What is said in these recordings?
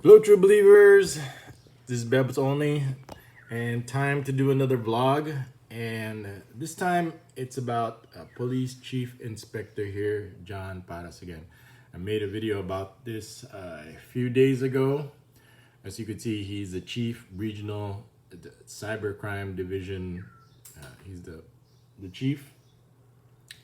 Hello, true believers. This is Bebs only, and time to do another vlog. And this time it's about Police Chief Inspector here, John Paras again. I made a video about this a few days ago. As you can see, he's the Chief Regional Cybercrime Division. He's the chief,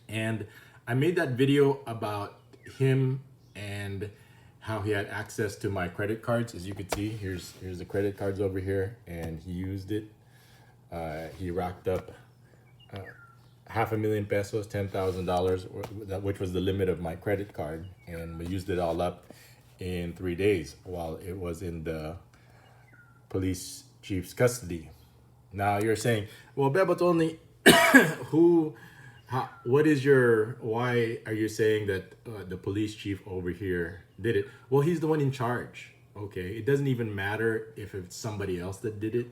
and I made that video about him and how he had access to my credit cards. As you can see, here's the credit cards over here, and he used it. He racked up half a million pesos, $10,000, which was the limit of my credit card, and we used it all up in 3 days while it was in the police chief's custody. Now you're saying, well, Bebot only, who, what is your, why are you saying that the police chief over here did it? Well, he's the one in charge. Okay, it doesn't even matter if it's somebody else that did it.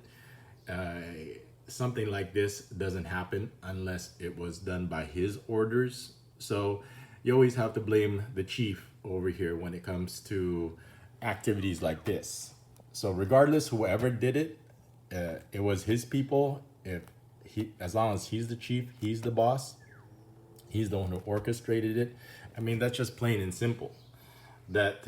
Something like this doesn't happen unless it was done by his orders. So you always have to blame the chief over here when it comes to activities like this. So regardless, whoever did it, it was his people. If he, as long as he's the chief, he's the boss, he's the one who orchestrated it. I mean, that's just plain and simple. That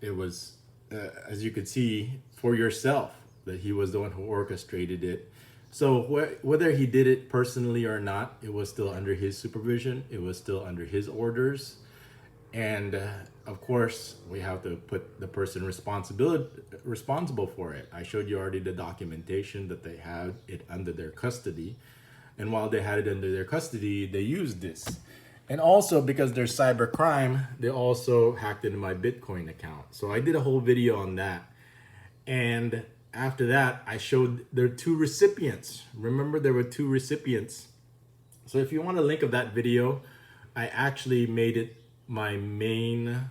it was, as you could see for yourself, that he was the one who orchestrated it. So whether he did it personally or not, it was still under his supervision. It was still under his orders. And of course, we have to put the person responsible for it. I showed you already the documentation that they had it under their custody. And while they had it under their custody, they used this. And also because there's cybercrime, they also hacked into my Bitcoin account. So I did a whole video on that. And after that, I showed there are two recipients. Remember, there were two recipients. So if you want a link of that video, I actually made it my main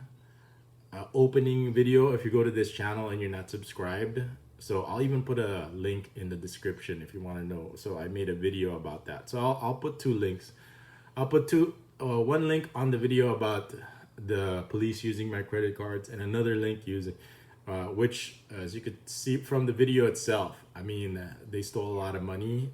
opening video if you go to this channel and you're not subscribed. So I'll even put a link in the description if you want to know. So I made a video about that. So I'll put two links. I'll put one link on the video about the police using my credit cards, and another link using which, as you could see from the video itself, I mean, they stole a lot of money.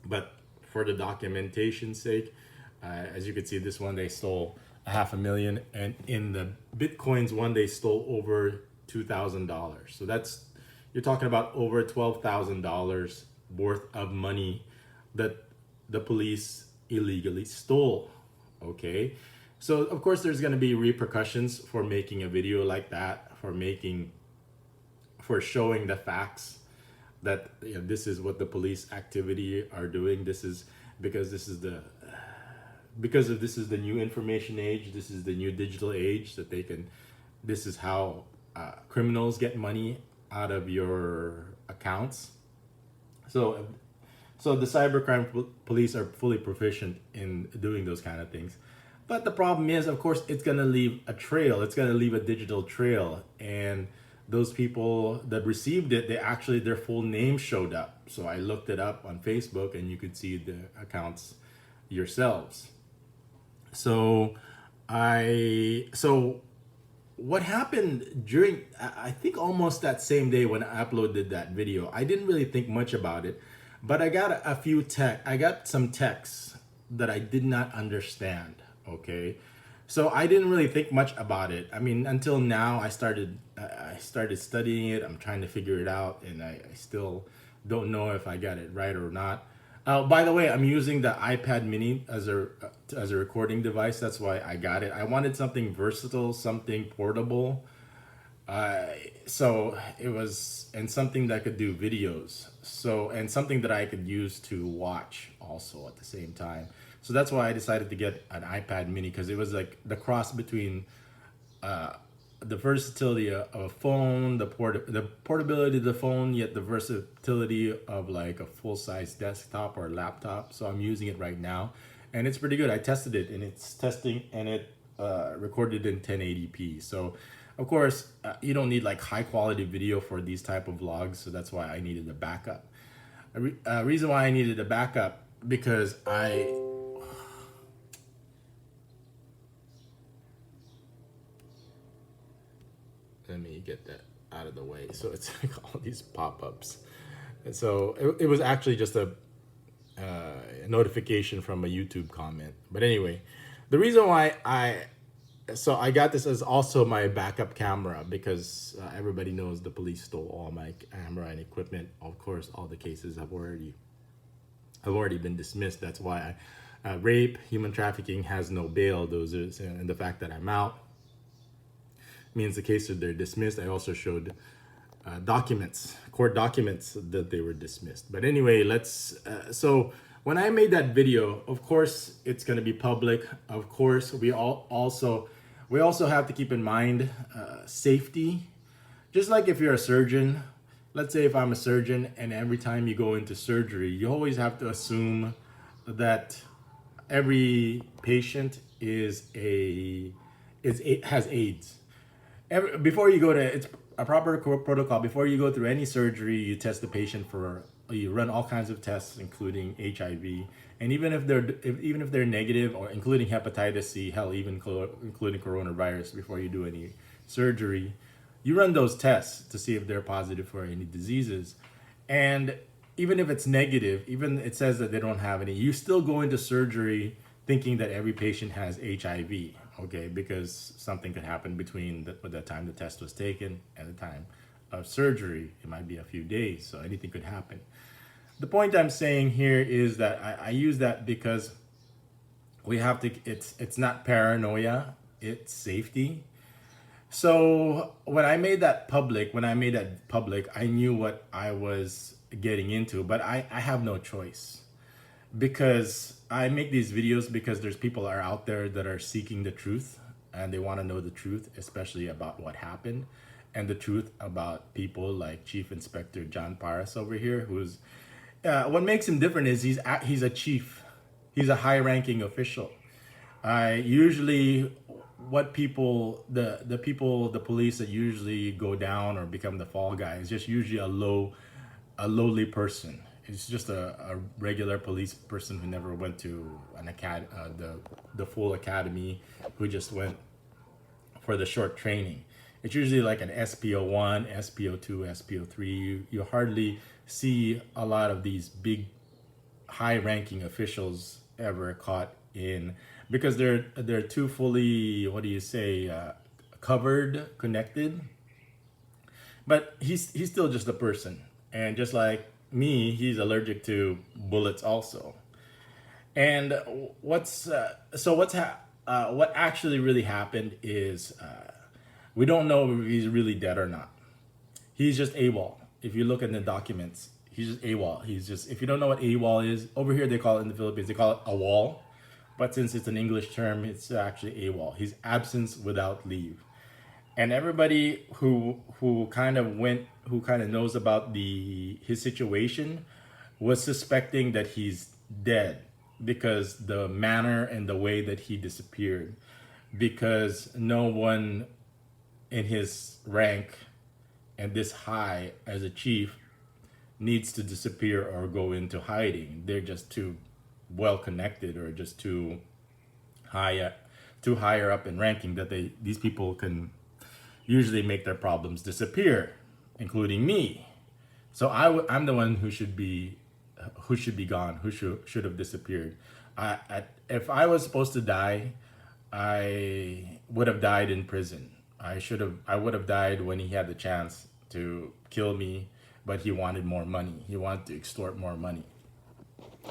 But for the documentation's sake, as you can see, this one they stole $500,000, and in the Bitcoins one they stole over $2,000. So that's, you're talking about over $12,000 worth of money that the police illegally stole. Okay, so of course there's going to be repercussions for making a video like that, for showing the facts that, you know, this is what the police activity are doing. This is because this is the this is the new information age. This is the new digital age that they can. This is how criminals get money out of your accounts. So the cybercrime police are fully proficient in doing those kind of things. But the problem is, of course, it's going to leave a trail. It's going to leave a digital trail. And those people that received it, their full name showed up. So I looked it up on Facebook and you could see the accounts yourselves. So what happened during, I think almost that same day when I uploaded that video, I didn't really think much about it, but I got I got some texts that I did not understand. Okay, so I didn't really think much about it. I mean, until now, I started studying it. I'm trying to figure it out, and I still don't know if I got it right or not. By the way, I'm using the iPad mini as a recording device. That's why I got it. I wanted something versatile, something portable. So it was, and something that could do videos. So, and something that I could use to watch also at the same time. So that's why I decided to get an iPad mini, because it was like the cross between the versatility of a phone, the portability of the phone, yet the versatility of like a full-size desktop or laptop. So I'm using it right now, and it's pretty good. I tested it, and it's testing, and it recorded in 1080p. So of course, you don't need like high quality video for these type of vlogs. So that's why I needed a backup. Reason why I needed a backup, because let me get that out of the way. So it's like all these pop-ups. And so it was actually just a notification from a YouTube comment. But anyway, the reason why I got this as also my backup camera because everybody knows the police stole all my camera and equipment. Of course, all the cases have already been dismissed. That's why rape, human trafficking has no bail. Those are, and the fact that I'm out means the cases they're dismissed. I also showed court documents that they were dismissed. But anyway, so when I made that video, of course, it's going to be public. Of course, we also have to keep in mind safety. Just like if you're a surgeon, let's say if I'm a surgeon and every time you go into surgery, you always have to assume that every patient has AIDS. Before you go to, it's a proper protocol. Before you go through any surgery, you test the patient you run all kinds of tests, including HIV, and even if they're negative, or including hepatitis C, hell, even including coronavirus, before you do any surgery, you run those tests to see if they're positive for any diseases. And even if it's negative, even it says that they don't have any, you still go into surgery thinking that every patient has HIV, okay? Because something could happen between the time the test was taken and the time of surgery. It might be a few days, so anything could happen. The point I'm saying here is that I use that because we have to, it's not paranoia, it's safety. So when I made that public, I knew what I was getting into, but I have no choice. Because I make these videos because there's people are out there that are seeking the truth and they want to know the truth, especially about what happened and the truth about people like Chief Inspector John Paras over here, who's what makes him different is he's a chief. He's a high-ranking official. Usually what people, the police that usually go down or become the fall guy is just usually a lowly person. It's just a regular police person who never went to an the full academy, who just went for the short training. It's usually like an SPO1, SPO2, SPO3. You hardly see a lot of these big, high-ranking officials ever caught in, because they're too fully, what do you say, covered, connected. But he's still just a person, and just like me, he's allergic to bullets also. And what actually really happened is we don't know if he's really dead or not. He's just AWOL. If you look at the documents, he's just AWOL. If you don't know what AWOL is, over here they call it, in the Philippines, they call it a wall. But since it's an English term, it's actually AWOL. He's absence without leave. And everybody who kind of knows about his situation was suspecting that he's dead, because the manner and the way that he disappeared, because no one in his rank and this high as a chief needs to disappear or go into hiding. They're just too well connected, or just too higher up in ranking, that these people can usually make their problems disappear, including me. So I'm the one who should be gone, who should have disappeared. If I was supposed to die, I would have died in prison. I would have died when he had the chance to kill me, but he wanted more money. He wanted to extort more money.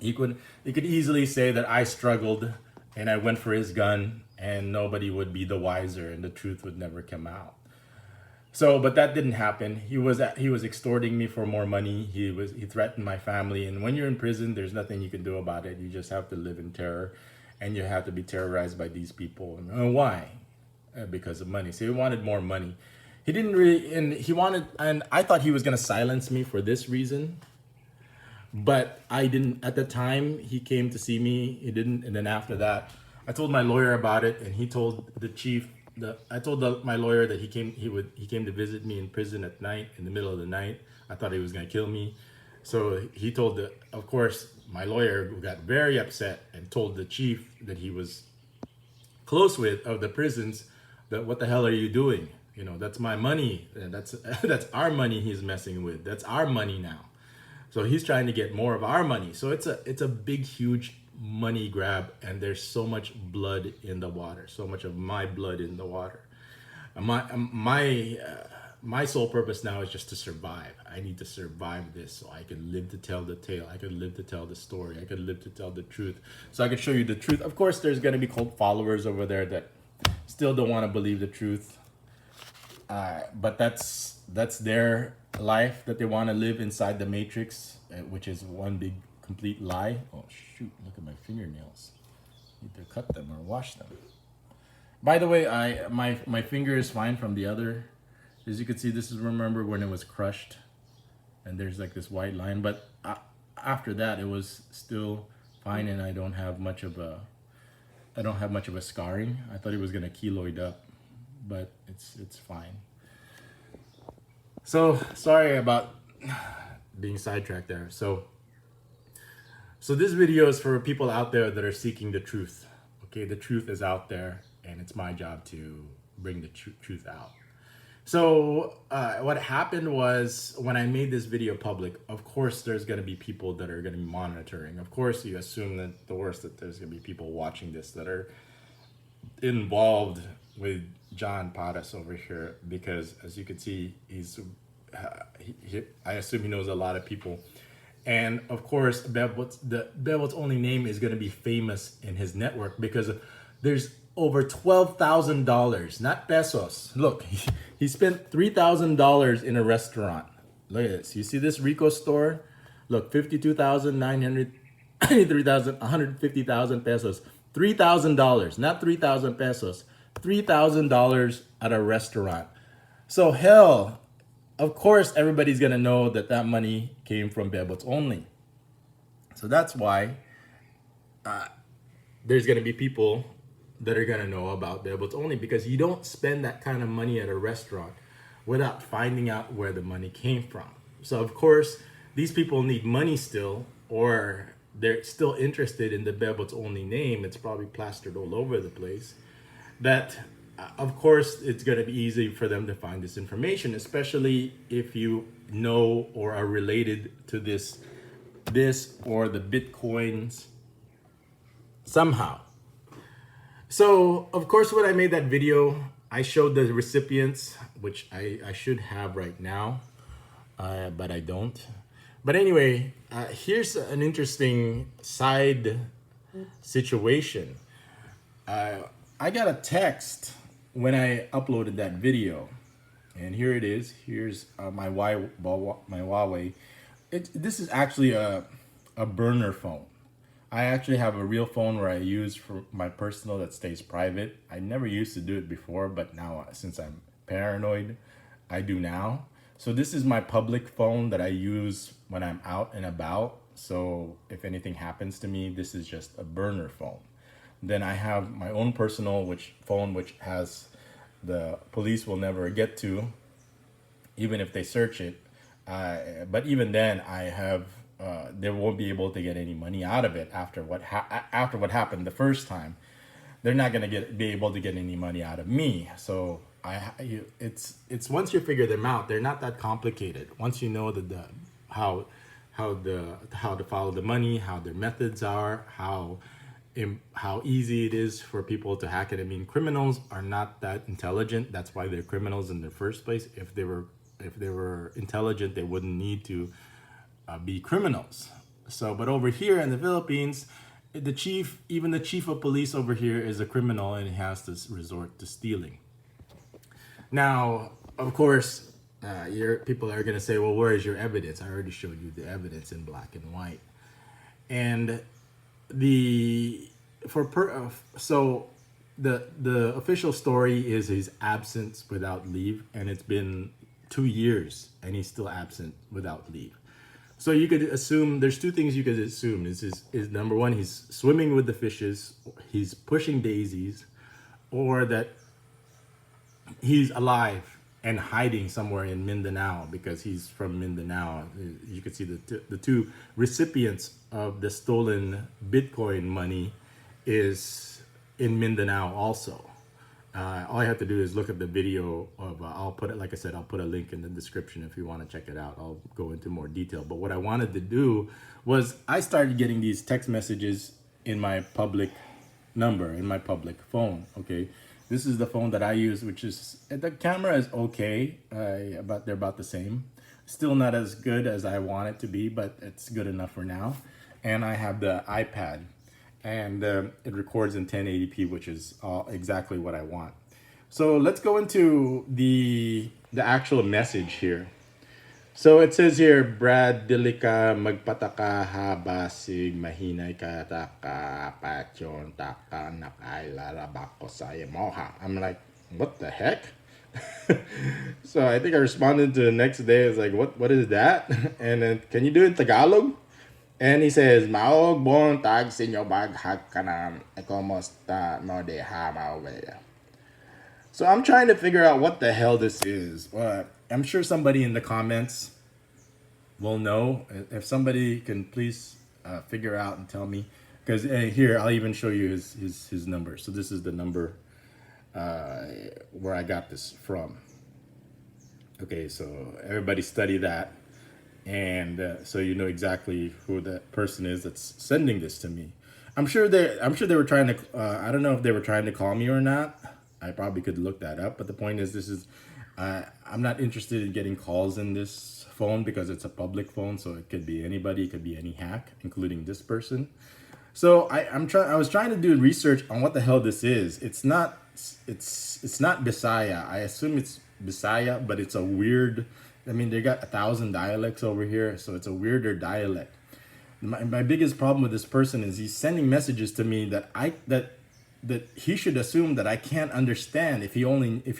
He could easily say that I struggled and I went for his gun, and nobody would be the wiser, and the truth would never come out. So, but that didn't happen. He was extorting me for more money. He threatened my family, and when you're in prison, there's nothing you can do about it. You just have to live in terror, and you have to be terrorized by these people. And why? Because of money. So he wanted more money. He didn't really, and I thought he was gonna silence me for this reason, but I didn't. At the time he came to see me, he didn't, and then after that, I told my lawyer about it, and he told the chief. I told my lawyer that he came to visit me in prison at night, in the middle of the night. I thought he was gonna kill me, so he told of course, my lawyer got very upset and told the chief that he was close with of the prisons that, what the hell are you doing? You know, that's my money. That's that's our money he's messing with. That's our money now. So he's trying to get more of our money. So it's a big, huge money grab, and there's so much blood in the water, so much of my blood in the water. My sole purpose now is just to survive. I need to survive this so I can live to tell the tale. I can live to tell the story. I can live to tell the truth. So I can show you the truth. Of course, there's gonna be cult followers over there that still don't want to believe the truth. But that's their life that they want to live inside the matrix, which is one big complete lie. Oh shoot! Look at my fingernails. Need to cut them or wash them. By the way, my finger is fine from the other. As you can see, this is, remember when it was crushed, and there's like this white line. But after that, it was still fine, and I don't have much of a scarring. I thought it was gonna keloid up, but it's fine. So sorry about being sidetracked there. So this video is for people out there that are seeking the truth. Okay, the truth is out there, and it's my job to bring the truth out. So what happened was, when I made this video public, of course there's going to be people that are going to be monitoring. Of course, you assume that the worst, that there's going to be people watching this that are involved with John Padas over here, because as you can see, I assume he knows a lot of people. And of course, Bebot's only name is going to be famous in his network, because there's over $12,000, not pesos. Look, he spent $3,000 in a restaurant. Look at this. You see this Rico store? Look, 52,900, 150,000 pesos. $3,000, not 3,000 pesos. $3,000 at a restaurant. So hell, of course, everybody's gonna know that that money came from Bebot's only. So that's why there's gonna be people that are gonna know about Bebot's only, because you don't spend that kind of money at a restaurant without finding out where the money came from. So of course, these people need money still, or they're still interested in the Bebot's only name. It's probably plastered all over the place. That of course, it's going to be easy for them to find this information, especially if you know or are related to this or the Bitcoins somehow. So, of course, when I made that video, I showed the recipients, which I should have right now, but I don't. But anyway, here's an interesting side situation. I got a text when I uploaded that video, and here it is. Here's my Huawei. This is actually a burner phone. I actually have a real phone where I use for my personal that stays private. I never used to do it before, but now since I'm paranoid, I do now. So this is my public phone that I use when I'm out and about. So if anything happens to me, this is just a burner phone. Then I have my own personal phone, which has the police will never get to, even if they search it. But even then, I have they won't be able to get any money out of it after what happened the first time. They're not gonna be able to get any money out of me. So it's once you figure them out, they're not that complicated. Once you know how to follow the money, how their methods are, how easy it is for people to hack it. I mean, criminals are not that intelligent. That's why they're criminals in the first place. If they were intelligent, they wouldn't need to be criminals. So, but over here in the Philippines, even the chief of police over here is a criminal, and he has to resort to stealing. Now, of course, people are gonna say, "Well, where is your evidence?" I already showed you the evidence in black and white, and the official story is his absence without leave, and it's been 2 years, and he's still absent without leave. So you could assume there's two things you could assume. Is number one, he's swimming with the fishes, he's pushing daisies, or that he's alive and hiding somewhere in Mindanao, because he's from Mindanao. You can see the two recipients of the stolen Bitcoin money is in Mindanao also. All I have to do is look at the video of. I'll put it, like I said, I'll put a link in the description if you want to check it out. I'll go into more detail. But what I wanted to do was I started getting these text messages in my public number, in my public phone. Okay, this is the phone that I use, which is, the camera is okay, but they're about the same. Still not as good as I want it to be, but it's good enough for now. And I have the iPad, and it records in 1080p, which is exactly what I want. So let's go into the actual message here. So it says here, Brad, dili ka magpataka habasig mahinay ka taka patyon taka nakailarabako sa moha. I'm like, what the heck? So I think I responded to the next day. It's like, what is that? And then, can you do it in Tagalog? And he says, Maog bon tag sinyo baghag ka na ekomosta no de ha mawe. So I'm trying to figure out what the hell this is. I'm sure somebody in the comments will know. If somebody can please figure out and tell me. Because here, I'll even show you his number. So this is the number where I got this from. Okay, so everybody study that. And so you know exactly who that person is that's sending this to me. I'm sure they were trying to. I don't know if they were trying to call me or not. I probably could look that up. But the point is, I'm not interested in getting calls in this phone because it's a public phone. So it could be anybody. It could be any hack, including this person. So I was trying to do research on what the hell this is. It's not Bisaya. I assume it's Bisaya, but it's a weird. I mean, they got 1,000 dialects over here, so it's a weirder dialect. My biggest problem with this person is he's sending messages to me that he should assume that I can't understand if he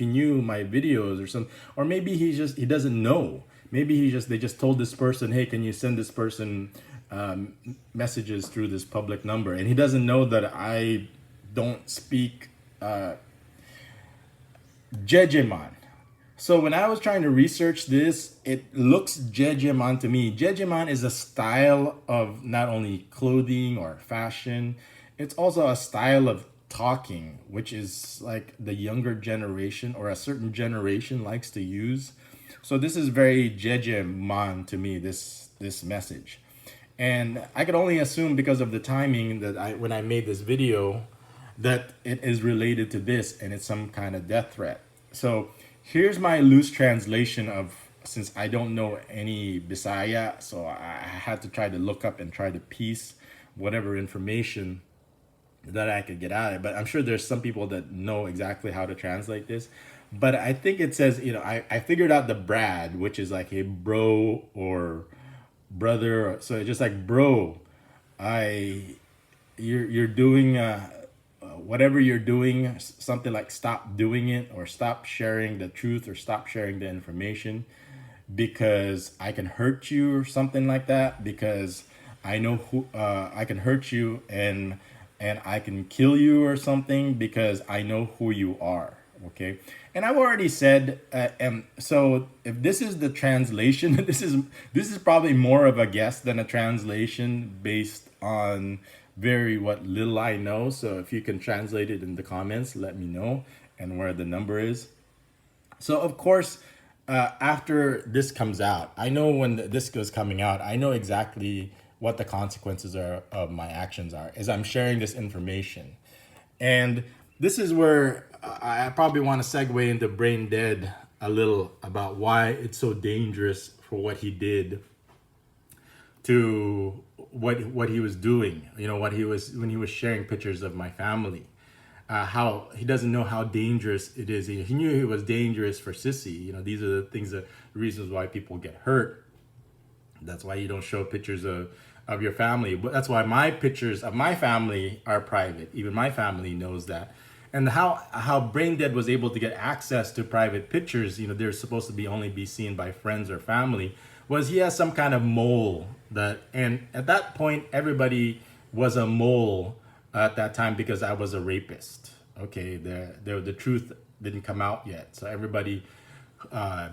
knew my videos or something, or maybe he doesn't know. Maybe they just told this person, hey, can you send this person messages through this public number, and he doesn't know that I don't speak Jejeman. So when I was trying to research this, it looks Jejeman to me. Jejeman is a style of not only clothing or fashion, it's also a style of talking, which is like the younger generation or a certain generation likes to use. So this is very Jejeman to me, this message. And I could only assume because of the timing that when I made this video that it is related to this and it's some kind of death threat. So here's my loose translation of, since I don't know any Bisaya, so I had to try to look up and try to piece whatever information that I could get out of it. But I'm sure there's some people that know exactly how to translate this. But I think it says, I figured out the Brad, which is like a bro or brother. So it's just like, bro, you're doing whatever you're doing, something like stop doing it, or stop sharing the truth, or stop sharing the information because I can hurt you, or something like that, because I know who I can hurt you and I can kill you or something because I know who you are. Okay. And I've already said, so if this is the translation, this is probably more of a guess than a translation based on what little I know. So if you can translate it in the comments, let me know, and where the number is. So of course, after this comes out, I know when this is coming out, I know exactly what the consequences of my actions are, is I'm sharing this information. And this is where I probably want to segue into Brain Dead a little about why it's so dangerous for what he did to what he was doing, when he was sharing pictures of my family, how he doesn't know how dangerous it is. He knew it was dangerous for Sissy. These are the reasons why people get hurt. That's why you don't show pictures of your family. But that's why my pictures of my family are private. Even my family knows that. And how Brain Dead was able to get access to private pictures, they're supposed to only be seen by friends or family, was he has some kind of mole and at that point, everybody was a mole at that time because I was a rapist. Okay, the truth didn't come out yet. So everybody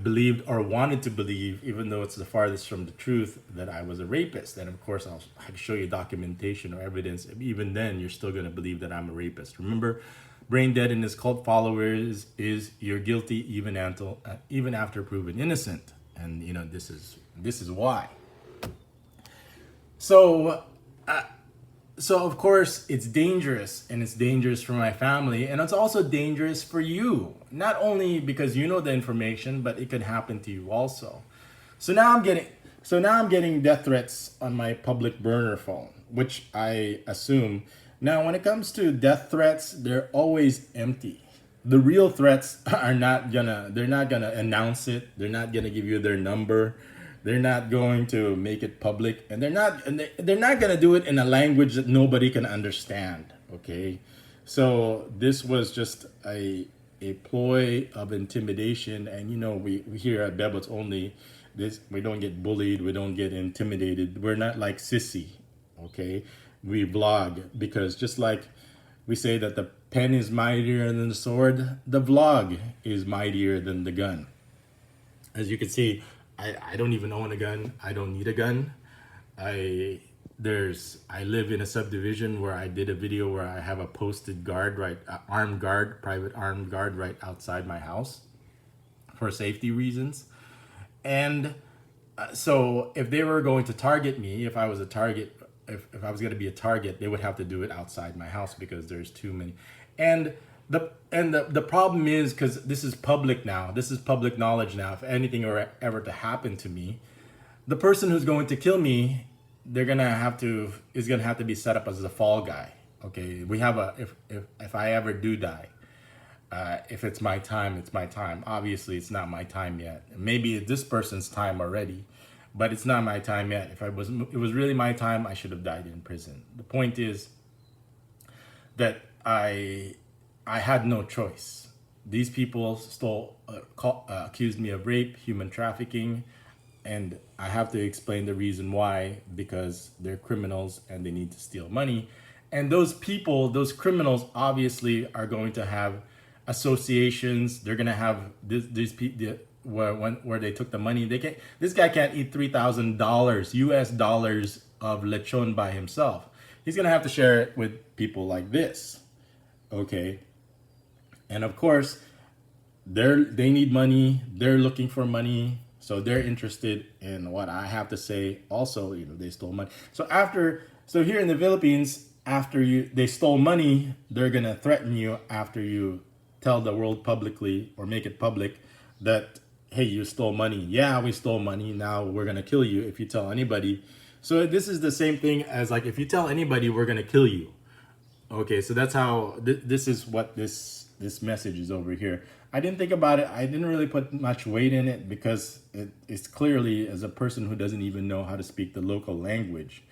believed or wanted to believe, even though it's the farthest from the truth, that I was a rapist. And of course, I can show you documentation or evidence. Even then, you're still going to believe that I'm a rapist. Remember, brain dead in his cult followers is you're guilty even after proven innocent. And this is why. So so of course it's dangerous, and it's dangerous for my family, and it's also dangerous for you, not only because you know the information, but it could happen to you also. So now I'm getting death threats on my public burner phone, which I assume. Now when it comes to death threats, they're always empty. The real threats they're not gonna announce it, they're not gonna give you their number, they're not going to make it public, and they're not gonna do it in a language that nobody can understand. Okay, so this was just a ploy of intimidation, and we here at Bebels only, this we don't get bullied, we don't get intimidated, we're not like sissy. Okay, we vlog because just like we say that the pen is mightier than the sword, the vlog is mightier than the gun. As you can see, I don't even own a gun. I don't need a gun. I live in a subdivision where I did a video where I have a posted guard, right, private armed guard right outside my house for safety reasons. And so if they were going to target me, if I was a target, if I was going to be a target, they would have to do it outside my house because there's too many. And the problem is, because this is public now, this is public knowledge now, if anything were ever to happen to me, the person who's going to kill me, is gonna have to be set up as a fall guy. Okay, we have if I ever do die, if it's my time, it's my time. Obviously it's not my time yet. Maybe it's this person's time already, but it's not my time yet. If it was really my time, I should have died in prison. The point is that I had no choice. These people accused me of rape, human trafficking, and I have to explain the reason why, because they're criminals and they need to steal money. And those criminals obviously are going to have associations. They're going to have these people where they took the money. This guy can't eat $3,000 US dollars of lechon by himself. He's going to have to share it with people like this. Okay. And of course, they need money. They're looking for money. So they're interested in what I have to say. Also, they stole money. So here in the Philippines, after they stole money, they're going to threaten you after you tell the world publicly or make it public that, hey, you stole money. Yeah, we stole money. Now we're going to kill you if you tell anybody. So this is the same thing as like, if you tell anybody, we're going to kill you. Okay, so that's how this is what this message is over here. I didn't think about it. I didn't really put much weight in it because it's clearly, as a person who doesn't even know how to speak the local language,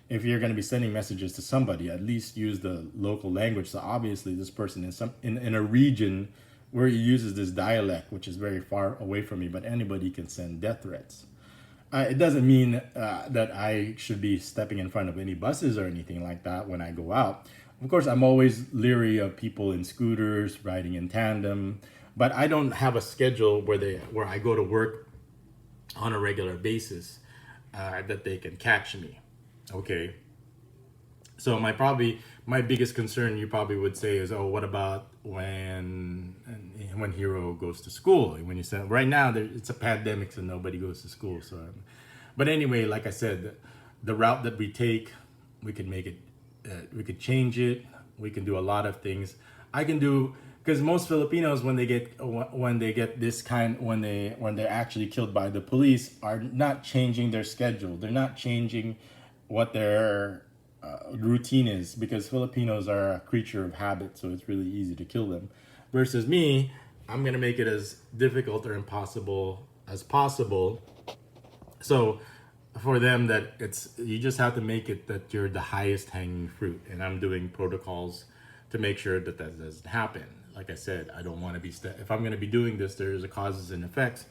if you're going to be sending messages to somebody, at least use the local language. So obviously this person is in a region where he uses this dialect, which is very far away from me, but anybody can send death threats. It doesn't mean that I should be stepping in front of any buses or anything like that when I go out. Of course, I'm always leery of people in scooters, riding in tandem, but I don't have a schedule where I go to work on a regular basis that they can catch me. Okay. So my biggest concern, you probably would say, is, oh, what about when Hero goes to school? When you said right now it's a pandemic, so nobody goes to school. So, but anyway, like I said, the route that we take, we can make it. We could change it. We can do a lot of things. Because most Filipinos, when they get this kind, when they're actually killed by the police, are not changing their schedule. They're not changing what their routine is, because Filipinos are a creature of habit, so it's really easy to kill them. Versus me, I'm gonna make it as difficult or impossible as possible. So for them, that you just have to make it that you're the highest hanging fruit, and I'm doing protocols to make sure that doesn't happen. Like I said, I don't want to be if I'm going to be doing this, there's a causes and effects.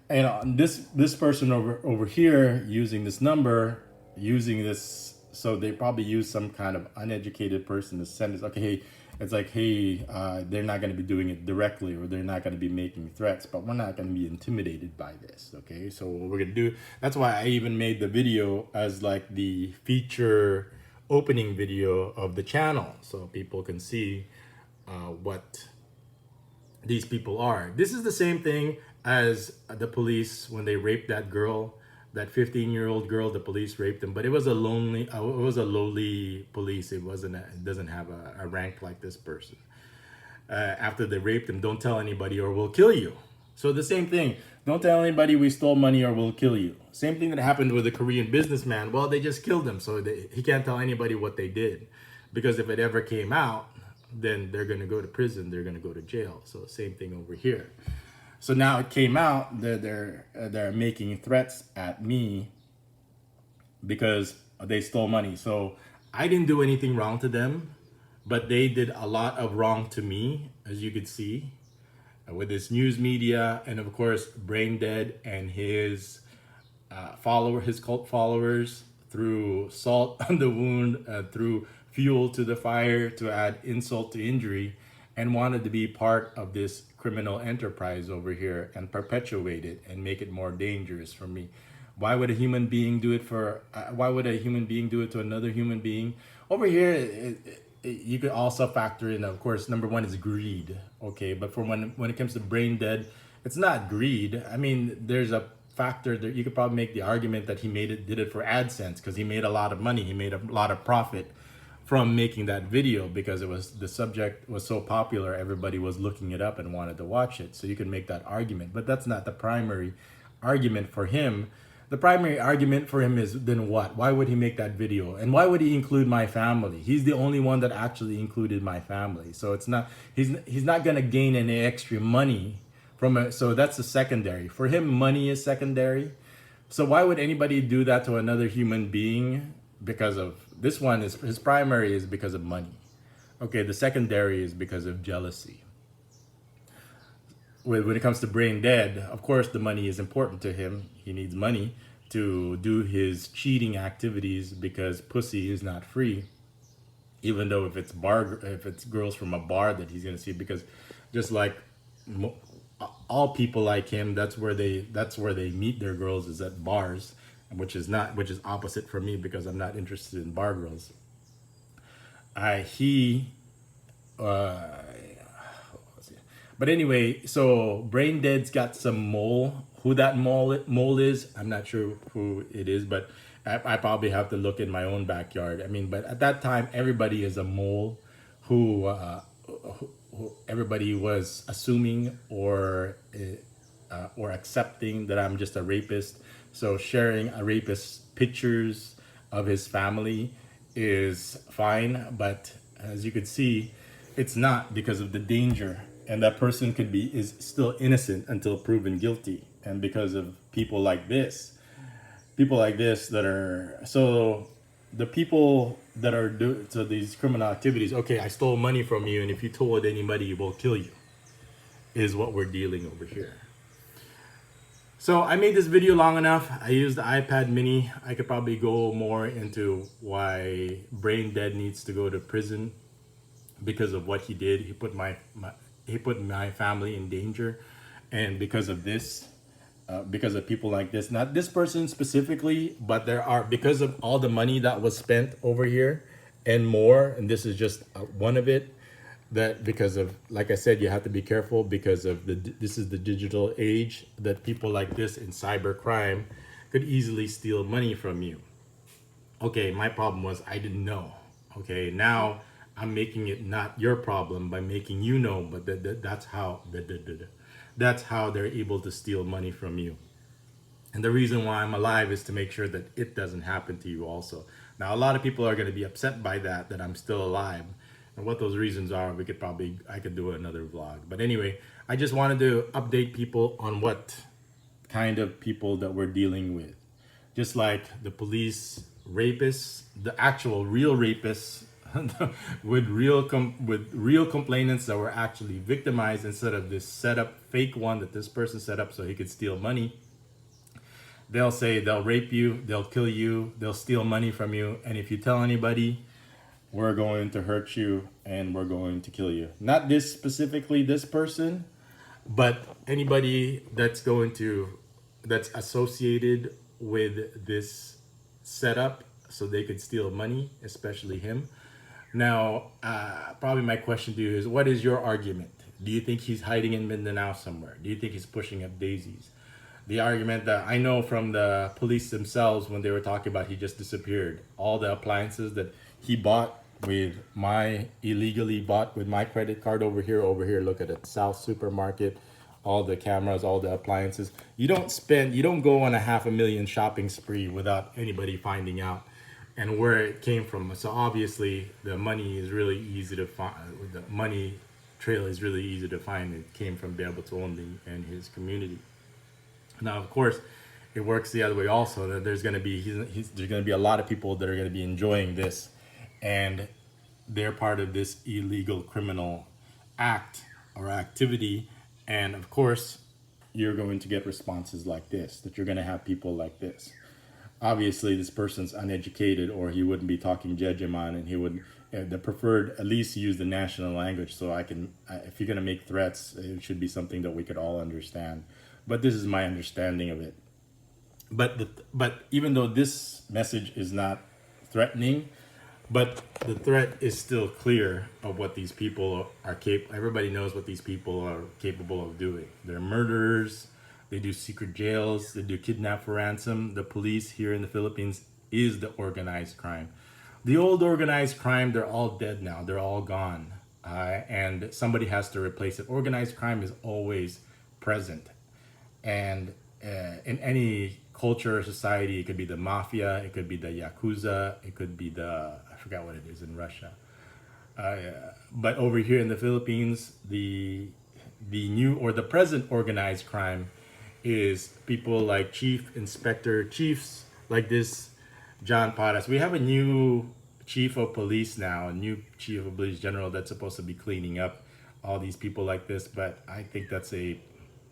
And this person over here using this number, using this, so they probably use some kind of uneducated person to send this. Okay, hey, it's like, hey, they're not going to be doing it directly, or they're not going to be making threats, but we're not going to be intimidated by this. Okay, so what we're going to do, that's why I even made the video as like the feature opening video of the channel, so people can see what these people are. This is the same thing as the police when they raped that girl, that 15-year-old girl. The police raped them, but it was a lowly police. It doesn't have a rank like this person. After they raped him, don't tell anybody or we'll kill you. So the same thing. Don't tell anybody we stole money or we'll kill you. Same thing that happened with the Korean businessman. Well, they just killed him, so he can't tell anybody what they did, because if it ever came out, then they're going to go to prison. They're going to go to jail. So same thing over here. So now it came out that they're making threats at me because they stole money. So I didn't do anything wrong to them, but they did a lot of wrong to me, as you could see, with this news media, and of course Brain Dead and his his cult followers, threw salt on the wound, threw fuel to the fire to add insult to injury, and wanted to be part of this criminal enterprise over here and perpetuate it and make it more dangerous for me. Why would a human being do it to another human being? Over here, you could also factor in, of course, number one is greed. Okay, but for when it comes to Brain Dead, it's not greed. I mean, there's a factor that you could probably make the argument that he did it for AdSense, because he made a lot of money. He made a lot of profit from making that video, because the subject was so popular, everybody was looking it up and wanted to watch it. So you can make that argument, but that's not the primary argument for him. The primary argument for him is, then what? Why would he make that video? And why would he include my family? He's the only one that actually included my family. So it's not, he's not going to gain any extra money from it. So that's the secondary. For him, money is secondary. So why would anybody do that to another human being? Because of this one, is his primary is because of money. Okay, the secondary is because of jealousy. When it comes to Brain Dead, of course, the money is important to him. He needs money to do his cheating activities, because pussy is not free. Even though if it's girls from a bar that he's gonna see, because just like all people like him, that's where they meet their girls, is at bars, which is opposite for me, because I'm not interested in bar girls. But anyway, so Brain Dead's got some mole. Who that mole is, I'm not sure who it is, but I probably have to look in my own backyard. I mean, but at that time, everybody is a mole who everybody was assuming or accepting that I'm just a rapist. So sharing a rapist's pictures of his family is fine, but as you could see, it's not, because of the danger. And that person is still innocent until proven guilty. And because of people like this that are, so the people that are so these criminal activities, okay, I stole money from you, and if you told anybody, we'll kill you, is what we're dealing over here. So I made this video long enough. I used the iPad mini. I could probably go more into why Brain Dead needs to go to prison because of what he did. He put my family in danger, and because of this, because of people like this, not this person specifically, but because of all the money that was spent over here and more, and this is just one of it, that because of, like I said, you have to be careful, because of this is the digital age, that people like this in cybercrime could easily steal money from you. Okay, my problem was I didn't know. Okay, now I'm making it not your problem by making you know, but that's how they're able to steal money from you. And the reason why I'm alive is to make sure that it doesn't happen to you also. Now, a lot of people are going to be upset by that I'm still alive. And what those reasons are, I could do another vlog. But anyway, I just wanted to update people on what kind of people that we're dealing with. Just like the police rapists, the actual real rapists, with real complainants that were actually victimized, instead of this setup fake one that this person set up so he could steal money. They'll say they'll rape you, they'll kill you, they'll steal money from you, and if you tell anybody, we're going to hurt you and we're going to kill you. Not this specifically, this person, but anybody that's associated with this setup so they could steal money, especially him. Now, probably my question to you is, what is your argument? Do you think he's hiding in Mindanao somewhere? Do you think he's pushing up daisies? The argument that I know from the police themselves when they were talking about he just disappeared, all the appliances that he bought with my illegally bought with my credit card over here, look at it, South Supermarket, all the cameras, all the appliances. You don't go on a half a million shopping spree without anybody finding out and where it came from. So obviously the money is really easy to find. The money trail is really easy to find. It came from Beabo's Only and his community. Now, of course, it works the other way also. That there's going to be there's going to be a lot of people that are going to be enjoying this, and they're part of this illegal criminal act or activity. And of course, you're going to get responses like this. That you're going to have people like this. Obviously, this person's uneducated, or he wouldn't be talking Jejeman, and he would the preferred at least use the national language. So I can, if you're going to make threats, it should be something that we could all understand. But this is my understanding of it. But even though this message is not threatening, but the threat is still clear of what these people are capable. Everybody knows what these people are capable of doing. They're murderers. They do secret jails. They do kidnap for ransom. The police here in the Philippines is the organized crime. The old organized crime, they're all dead now. They're all gone. And somebody has to replace it. Organized crime is always present. And in any culture or society, it could be the mafia, it could be the yakuza, it could be I forgot what it is in Russia. But over here in the Philippines, the new or the present organized crime is people like chiefs like this John Paras. We have a new chief of police now, a new chief of police general that's supposed to be cleaning up all these people like this. But I think that's a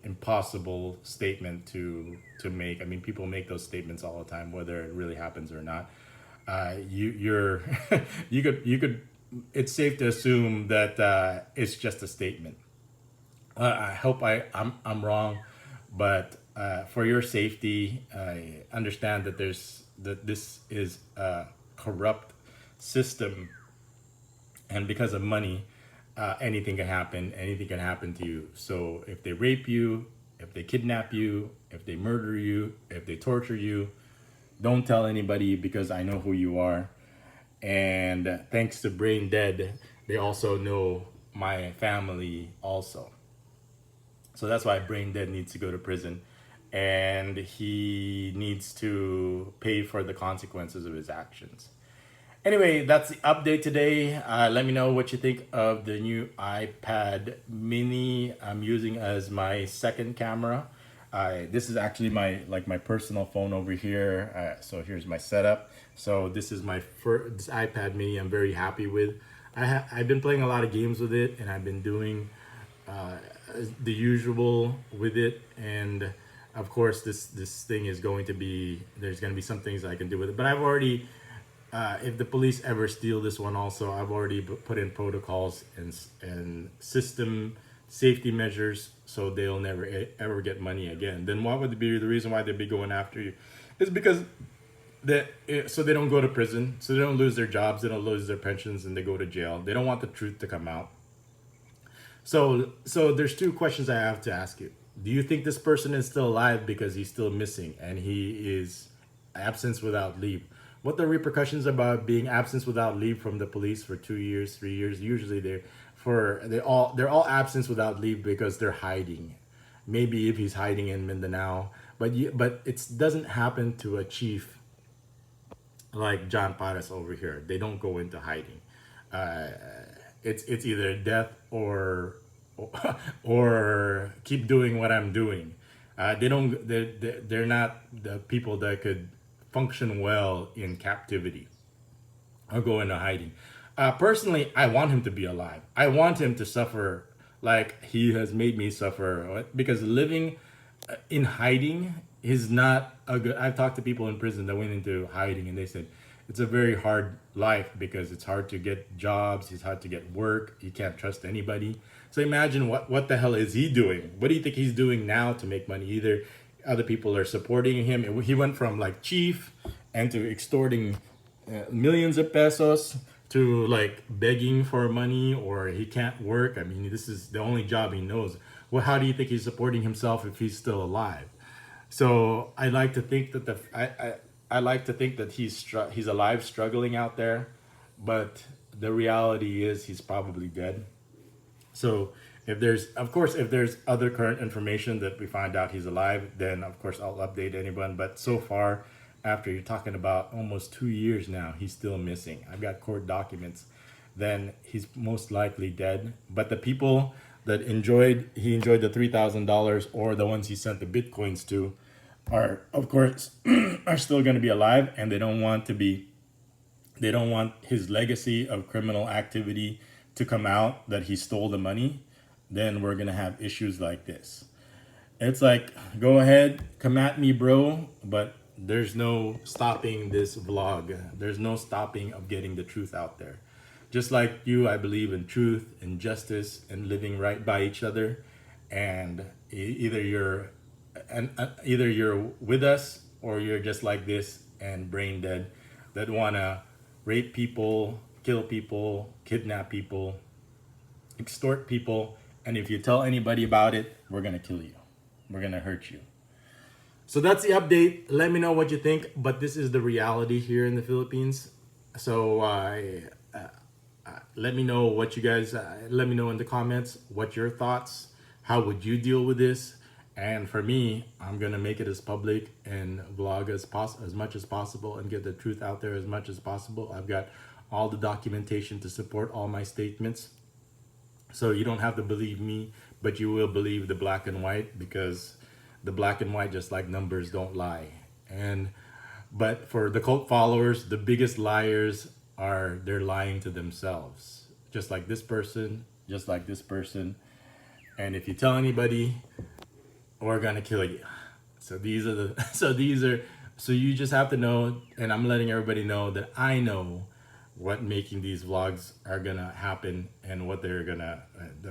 impossible statement to make. I mean, people make those statements all the time, whether it really happens or not. You're you could. It's safe to assume that it's just a statement. I hope I'm wrong, but for your safety, I understand that this is a corrupt system, and because of money, anything can happen. Anything can happen to you. So if they rape you, if they kidnap you, if they murder you, if they torture you, don't tell anybody because I know who you are. And thanks to Brain Dead, they also know my family also. So that's why Brain Dead needs to go to prison, and he needs to pay for the consequences of his actions. Anyway, that's the update today. Let me know what you think of the new iPad mini I'm using as my second camera. This is actually my personal phone over here. So here's my setup. So this is this iPad mini I'm very happy with. I've been playing a lot of games with it, and I've been doing the usual with it. And of course, this thing is going to be, there's going to be some things I can do with it. But I've already, if the police ever steal this one also, I've already put in protocols and system safety measures so they'll never ever get money again. Then what would be the reason why they'd be going after you? It's because so they don't go to prison, so they don't lose their jobs, they don't lose their pensions, and they go to jail. They don't want the truth to come out. So there's two questions I have to ask you. Do you think this person is still alive because he's still missing and he is absence without leave? What the repercussions about being absence without leave from the police for 2 years, 3 years? Usually they're all absence without leave because they're hiding. Maybe if he's hiding in Mindanao, but it doesn't happen to a chief like John Paras over here. They don't go into hiding. It's either death or keep doing what I'm doing. They're not the people that could function well in captivity or go into hiding. Personally, I want him to be alive. I want him to suffer like he has made me suffer, because living in hiding is not a good. I've talked to people in prison that went into hiding, and they said it's a very hard life because it's hard to get jobs, it's hard to get work, you can't trust anybody. So imagine what the hell is he doing? What do you think he's doing now to make money? Either other people are supporting him. He went from like chief and to extorting millions of pesos to like begging for money, or he can't work. I mean, this is the only job he knows. Well, how do you think he's supporting himself if he's still alive? So I like to think that I like to think that he's alive, struggling out there, but the reality is he's probably dead. So if there's, of course, if there's other current information that we find out he's alive, then of course I'll update anyone. But so far, after you're talking about almost 2 years now, he's still missing. I've got court documents. Then he's most likely dead. But the people that he enjoyed the $3,000, or the ones he sent the bitcoins to, are of course are still going to be alive, and they don't want his legacy of criminal activity to come out, that he stole the money. Then we're going to have issues like this. It's like, go ahead, come at me, bro, but there's no stopping this vlog. There's no stopping of getting the truth out there. Just like you, I believe in truth and justice and living right by each other. And either you're with us, or you're just like this and brain dead, that wanna rape people, kill people, kidnap people, extort people, and if you tell anybody about it, we're gonna kill you. We're gonna hurt you. So that's the update. Let me know what you think, but this is the reality here in the Philippines. So let me know what you guys, let me know in the comments, what your thoughts, how would you deal with this? And for me, I'm gonna make it as public and vlog as much as possible, and get the truth out there as much as possible. I've got all the documentation to support all my statements. So you don't have to believe me, but you will believe the black and white, because the black and white, just like numbers, don't lie. But for the cult followers, the biggest liars are, they're lying to themselves. Just like this person, just like this person. And if you tell anybody, we're gonna kill you. So so you just have to know, and I'm letting everybody know that I know what making these vlogs are gonna happen, and what they're gonna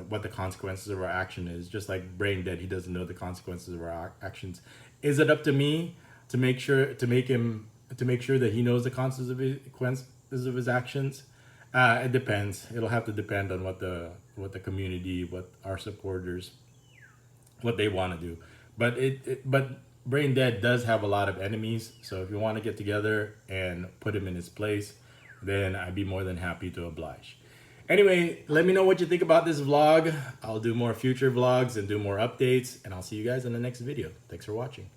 what the consequences of our action is. Just like brain dead, he doesn't know the consequences of our actions. Is it up to me to make sure that he knows the consequences of his actions? It depends. It'll have to depend on what the community, what our supporters, what they want to do. But brain dead does have a lot of enemies. So if you want to get together and put him in his place, then I'd be more than happy to oblige. Anyway, let me know what you think about this vlog. I'll do more future vlogs and do more updates, and I'll see you guys in the next video. Thanks for watching.